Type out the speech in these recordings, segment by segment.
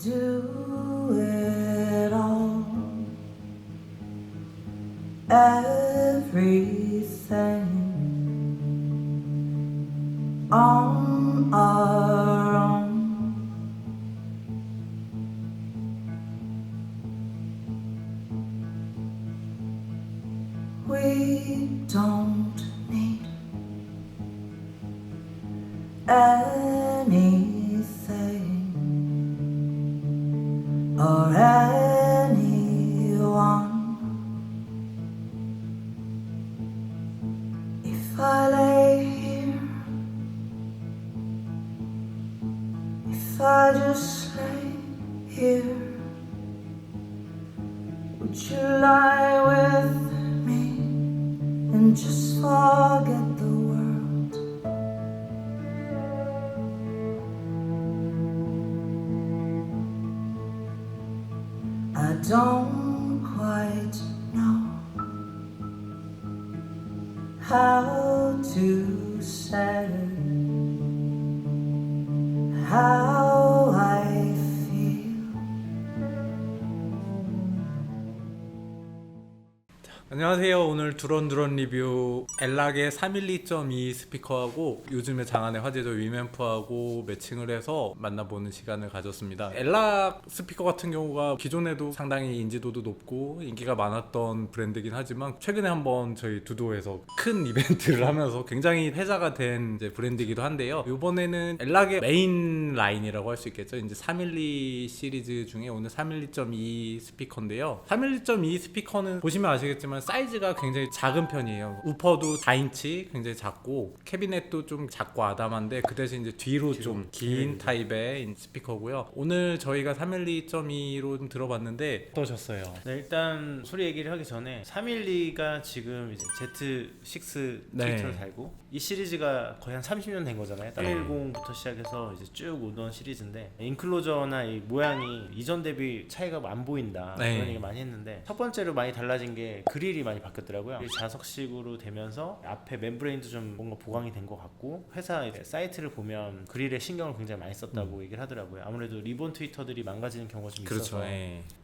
do it all, everything on our own. We don't need anything or anyone. If I lay here, if I just lay here, would you lie with me and just forget the world? I don't quite know how to say how I feel. 안녕하세요. 오늘 두런두런 리뷰 엘락의 312.2 스피커하고 요즘에 장안의 화제죠 위멤프하고 매칭을 해서 만나보는 시간을 가졌습니다. 엘락 스피커 같은 경우가 기존에도 상당히 인지도도 높고 인기가 많았던 브랜드긴 하지만 최근에 한번 저희 두도에서 큰 이벤트를 하면서 굉장히 회자가 된 이제 브랜드이기도 한데요. 이번에는 엘락의 메인 라인이라고 할 수 있겠죠. 이제 312 시리즈 중에 오늘 312.2 스피커인데요. 312.2 스피커는 보시면 아시겠지만 사이즈가 굉장히 작은 편이에요. 우퍼도 4인치 굉장히 작고 캐비넷도 좀 작고 아담한데 그 대신 이제 뒤로 좀 긴 타입의 스피커고요. 오늘 저희가 312.2로 좀 들어봤는데 어떠셨어요? 네, 일단 소리 얘기를 하기 전에 312가 지금 이제 Z6 트위터를 달고 이 시리즈가 거의 한 30년 된 거잖아요. 310부터 시작해서 이제 쭉 오던 시리즈인데 인클로저나 이 모양이 이전 대비 차이가 안 보인다 그런 얘기 많이 했는데 첫 번째로 많이 달라진 게 그릴이 많이 바뀌었더라고요. 자석식으로 되면서 앞에 멤브레인도 좀 뭔가 보강이 된 것 같고 회사 사이트를 보면 그릴에 신경을 굉장히 많이 썼다고 얘기를 하더라고요. 아무래도 리본 트위터들이 망가지는 경우가 좀 있어서 그렇죠.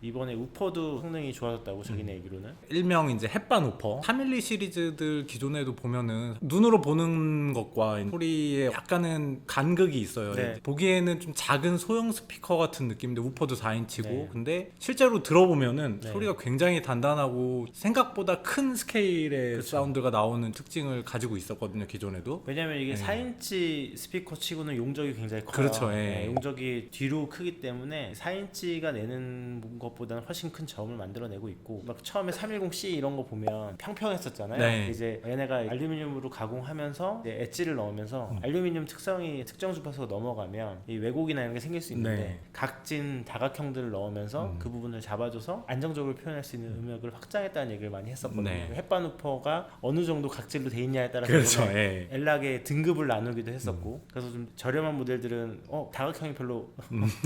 이번에 우퍼도 성능이 좋아졌다고 자기네 얘기로는. 일명 이제 햇반 우퍼 312 시리즈들 기존에도 보면은 눈으로 보는 것과 소리에 약간은 간극이 있어요. 네. 보기에는 좀 작은 소형 스피커 같은 느낌인데 우퍼도 4인치고 네. 근데 실제로 들어보면은 네. 소리가 굉장히 단단하고 생각보다 큰 스케일의 그렇죠. 사운드가 나오는 특징을 가지고 있었거든요. 기존에도. 왜냐면 이게 4인치 스피커 치고는 용적이 굉장히 커요. 그렇죠. 용적이 뒤로 크기 때문에 4인치가 내는 것보다는 훨씬 큰 저음을 만들어내고 있고 막 처음에 310C 이런 거 보면 평평했었잖아요. 네. 이제 얘네가 알루미늄으로 가공하면서 이제 엣지를 넣으면서 알루미늄 특성이 특정 주파수가 넘어가면 이 왜곡이나 이런 게 생길 수 있는데 네. 각진 다각형들을 넣으면서 그 부분을 잡아줘서 안정적으로 표현할 수 있는 음역을 확장했다는 얘기를 많이 했었거든요. 네. 햇반 우퍼가 어느 정도 각질로 돼 있냐에 따라서 그렇죠. 엘락의 등급을 나누기도 했었고 그래서 좀 저렴한 모델들은 다각형이 별로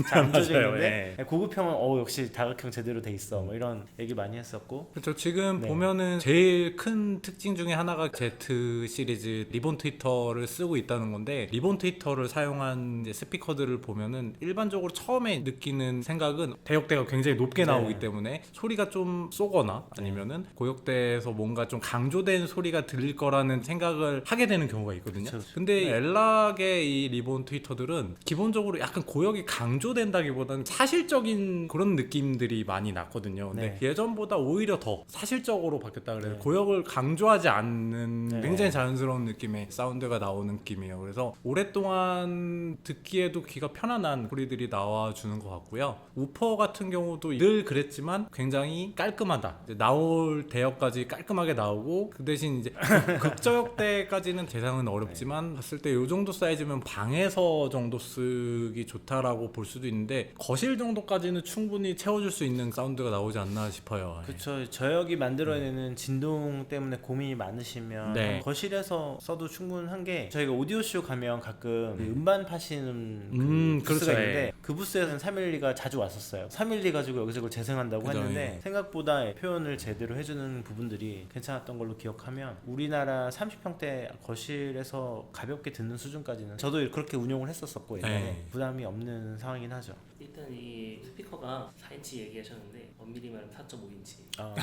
잘 안 쪄져 있는데 고급형은 역시 다각형 제대로 돼 있어 뭐 이런 얘기 많이 했었고 그렇죠. 지금 네. 보면은 제일 큰 특징 중에 하나가 Z 시리즈 리본 트위터를 쓰고 있다는 건데 리본 트위터를 사용한 이제 스피커들을 보면은 일반적으로 처음에 느끼는 생각은 대역대가 굉장히 높게 나오기 때문에 소리가 좀 쏘거나 아니면은 고역대에서 뭔가 좀 강조된 소리가 들릴 거라는 생각을 하게 되는 경우가 있거든요. 그쵸. 근데 엘락의 이 리본 트위터들은 기본적으로 약간 고역이 강조된다기보다는 사실적인 그런 느낌들이 많이 났거든요. 근데 예전보다 오히려 더 사실적으로 바뀌었다 그래요. 고역을 강조하지 않는 굉장히 자연스러운 느낌의 사운드가 나오는 느낌이에요. 그래서 오랫동안 듣기에도 귀가 편안한 소리들이 나와주는 것 같고요. 우퍼 같은 경우도 늘 그랬지만 굉장히 깔끔하다. 이제 나올 대역까지 깔끔하게 나오고 그 대신 이제 극저역대까지는 대상은 어렵지만 봤을 때 이 정도 사이즈면 방에서 정도 쓰기 좋다라고 볼 수도 있는데 거실 정도까지는 충분히 채워줄 수 있는 사운드가 나오지 않나 싶어요. 그렇죠. 저역이 만들어내는 진동 때문에 고민이 많으시면 거실에서 써도 충분한 게 저희가 오디오쇼 가면 가끔 그 음반 파시는 부스가 있는데 그 부스에서는 312가 자주 왔었어요. 312 가지고 여기저기 재생한다고 했는데 생각보다 표현을 제대로 해주는 부분들이 괜찮았던 걸로 기억하면 우리나라 30평대 거실에서 가볍게 듣는 수준까지는 저도 그렇게 운용을 했었었고 옛날에 부담이 없는 상황이긴 하죠. 일단 이 우퍼가 4인치 얘기하셨는데 엄밀히 말하면 4.5인치. 아,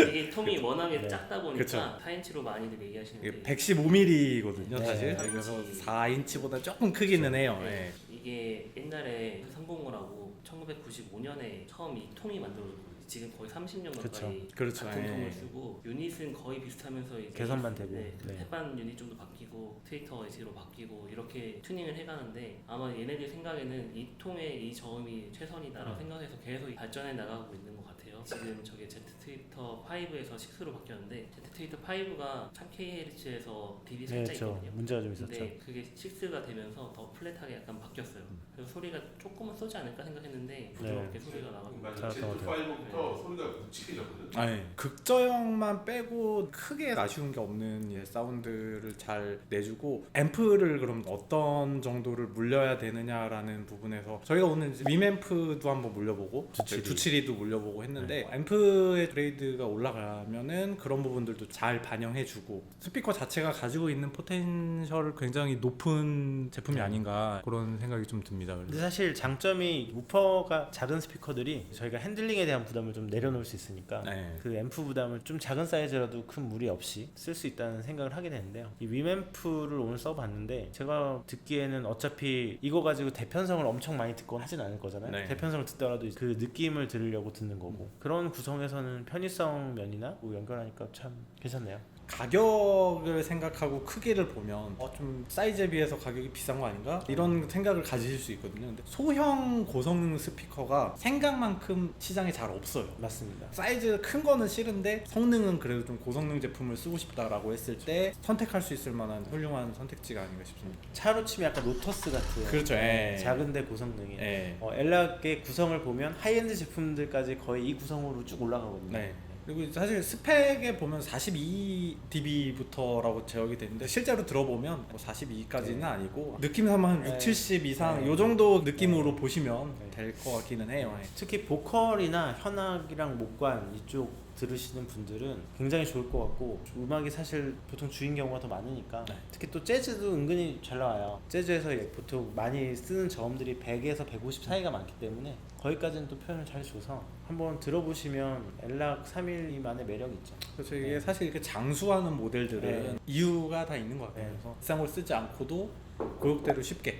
이게 톰이 워낙에 네. 작다 보니까 그쵸. 4인치로 많이들 얘기하시는데 115mm거든요, 네. 사실. 네. 그래서 4인치보다 조금 크기는 해요. 네. 예. 이게 옛날에 상공호라고 1995년에 처음 이 통이 만들어졌거든요. 지금 거의 30년 가까이 그렇죠. 같은 예. 통을 쓰고 유닛은 거의 비슷하면서 이제 개선만 되고. 네, 네. 해반 유닛 좀도 바뀌고 트위터 S로 바뀌고 이렇게 튜닝을 해가는데 아마 얘네들 생각에는 이 통의 이 저음이 최선이다라고 생각해서 계속 발전해 나가고 있는 것 같아요. 지금 저게 Z 트위터 5에서 6로 바뀌었는데 Z 트위터 5가 30kHz에서 dB 네, 살짝 저 있거든요. 문제가 좀 있었죠. 근데 그게 6가 되면서 더 플랫하게 약간 바뀌었어요. 그래서 소리가 조금은 쏘지 않을까 생각했는데 부드럽게 소리가 나가고 맞아. 잘했던 것 같아요. Z5부터 소리가 묵직해 졌거든. 아, 예. 극저형만 빼고 크게 아쉬운 게 없는 예, 사운드를 잘 내주고 앰프를 그럼 어떤 정도를 물려야 되느냐라는 부분에서 저희가 오늘 이제 윈앰프도 한번 물려보고 두치리도 물려보고 했는데 앰프의 그레이드가 올라가면은 그런 부분들도 잘 반영해주고 스피커 자체가 가지고 있는 포텐셜을 굉장히 높은 제품이 아닌가 그런 생각이 좀 듭니다. 근데 사실 장점이 우퍼가 작은 스피커들이 저희가 핸들링에 대한 부담을 좀 내려놓을 수 있으니까 네. 그 앰프 부담을 좀 작은 사이즈라도 큰 무리 없이 쓸 수 있다는 생각을 하게 되는데요. 이 윈앰프를 오늘 써봤는데 제가 듣기에는 어차피 이거 가지고 대편성을 엄청 많이 듣거나 하진 않을 거잖아요. 네. 대편성을 듣더라도 그 느낌을 들으려고 듣는 거고 그런 구성에서는 편의성 면이나 뭐 연결하니까 참 괜찮네요. 가격을 생각하고 크기를 보면 좀 사이즈에 비해서 가격이 비싼 거 아닌가? 이런 생각을 가지실 수 있거든요. 근데 소형 고성능 스피커가 생각만큼 시장에 잘 없어요. 맞습니다. 사이즈 큰 거는 싫은데 성능은 그래도 좀 고성능 제품을 쓰고 싶다라고 했을 때 선택할 수 있을 만한 훌륭한 선택지가 아닌가 싶습니다. 차로 치면 약간 로터스 같은 그렇죠. 예. 작은데 고성능이 예. 엘락의 구성을 보면 하이엔드 제품들까지 거의 이 구성으로 쭉 올라가거든요. 네. 그리고 사실 스펙에 보면 42dB부터라고 제어이 되는데 실제로 들어보면 42까지는 네. 아니고 느낌상 한 6, 네. 70 이상 네. 요 정도 느낌으로 보시면 네. 될 것 같기는 해요. 특히 보컬이나 현악이랑 목관 이쪽 들으시는 분들은 굉장히 좋을 것 같고 음악이 사실 보통 주인 경우가 더 많으니까 네. 특히 또 재즈도 은근히 잘 나와요. 재즈에서 보통 많이 쓰는 저음들이 100에서 150 사이가 많기 때문에 거기까지는 또 표현을 잘 줘서 한번 들어보시면 엘락 312만의 매력이 있죠. 그래서 이게 네. 사실 이렇게 장수하는 모델들은 네. 이유가 다 있는 것 같아요. 네. 그래서 비싼 걸 쓰지 않고도 고역대로 쉽게.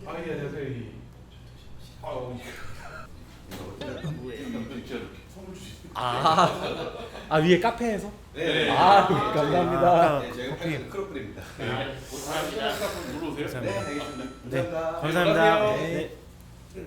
아, 예, 안녕하세요. 아우, 뭐예요? 선물 주시죠. 아 위에 카페에서? 네. 감사합니다. 네, 제가 파는 크로플입니다. 감사합니다. 물어오세요. 감사합니다. 네, 알겠습니다. 네, 감사합니다. 감사합니다. 안녕하세요. 네.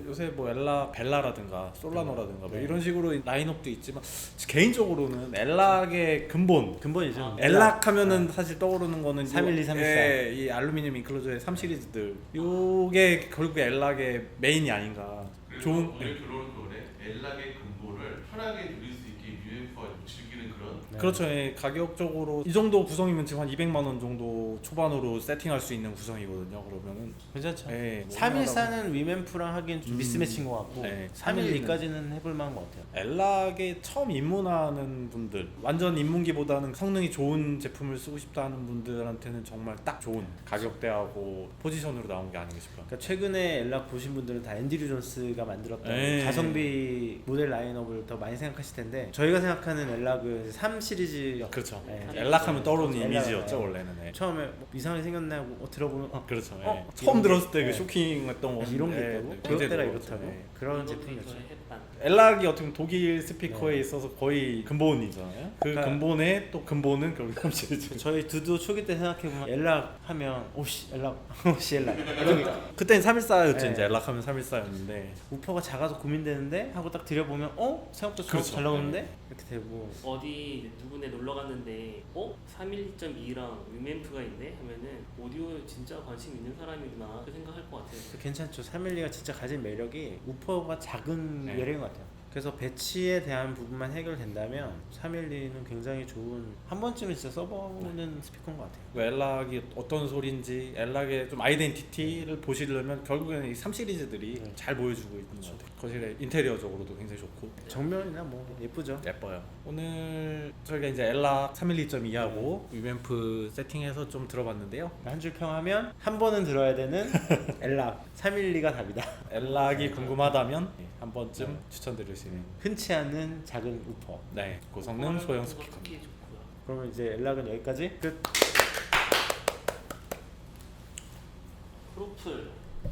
요새 뭐 벨라라든가 솔라노라든가 뭐 네. 이런 식으로 라인업도 있지만 개인적으로는 엘락의 근본이죠. 엘락 하면은 사실 떠오르는 거는 312, 314. 예, 이 알루미늄 인클로저의 3시리즈들 요게 결국에 엘락의 메인이 아닌가. 좋은 오늘 결론은 그거네. 엘락의 근본을 편하게 누릴 수 있게 UMF와 즐기는 그런. 네. 그렇죠. 예, 가격적으로 이 정도 구성이면 지금 한 200만 원 정도 초반으로 세팅할 수 있는 구성이거든요. 그러면은 괜찮죠. 예, 314는 위맨프랑 하기엔 좀 미스매치인 것 같고 네. 312까지는 해볼 만한 것 같아요. 엘락에 처음 입문하는 분들, 완전 입문기보다는 성능이 좋은 제품을 쓰고 싶다 하는 분들한테는 정말 딱 좋은 가격대하고 포지션으로 나온 게 아닌가 싶어요. 그러니까 최근에 엘락 보신 분들은 다 앤디 존스가 만들었던 에이. 가성비 모델 라인업을 더 많이 생각하실 텐데 저희가 생각하는 엘락은 3 시리즈 그렇죠. 네. 엘락하면 떠오르는 엘락, 이미지였죠 네. 원래는. 예. 처음에 뭐 이상하게 생겼나 하고 들어보면 그렇죠. 예. 어? 처음 이런 들었을 게- 때 그 네. 쇼킹했던 거 이런 게 예, 있다고? 네, 그때가 굉장히 이렇다고? 놀랐죠. 예. 그런 제품이었죠. 햇반. 엘락이 어떻게 보면 독일 스피커에 네. 있어서 거의 근본이잖아요. 그 그러니까- 근본의 또 근본은 결국 3시리즈. 저희 두두 초기 때 생각해보면 엘락 하면 오씨 엘락 오씨 엘락 이러니까 그때는 314였죠. 네. 이제 엘락하면 314였는데 우퍼가 작아서 고민되는데 하고 딱 들여보면 생각보다 그렇죠. 잘 나오는데 이렇게 되고 어디 누구네 놀러 갔는데 312.2랑 위맨프가 있네 하면은 오디오에 진짜 관심 있는 사람이구나 그 생각할 것 같아요. 괜찮죠. 312가 진짜 가진 매력이 우퍼가 작은 네. 매력인 것 같아요. 그래서 배치에 대한 부분만 해결된다면 312는 굉장히 좋은, 한 번쯤은 진짜 써보는 스피커인 것 같아요. 엘락이 어떤 소리인지 엘락의 좀 아이덴티티를 보시려면 결국에는 이 3 시리즈들이 잘 보여주고 있는 것 같아요. 거실에 인테리어적으로도 굉장히 좋고 정면이나 뭐 예쁘죠. 예뻐요. 오늘 저희가 이제 엘락 312.2하고 위앰프 세팅해서 좀 들어봤는데요. 한 줄 평하면 한 번은 들어야 되는 엘락 312가 답이다. 엘락이 궁금하다면 한 번쯤 추천드릴 수 있는 흔치 않은 작은 우퍼. 네, 고성능 소형 스피커 스피커입니다. 특히 좋고요. 그러면 이제 엘락은 여기까지 끝. 프로플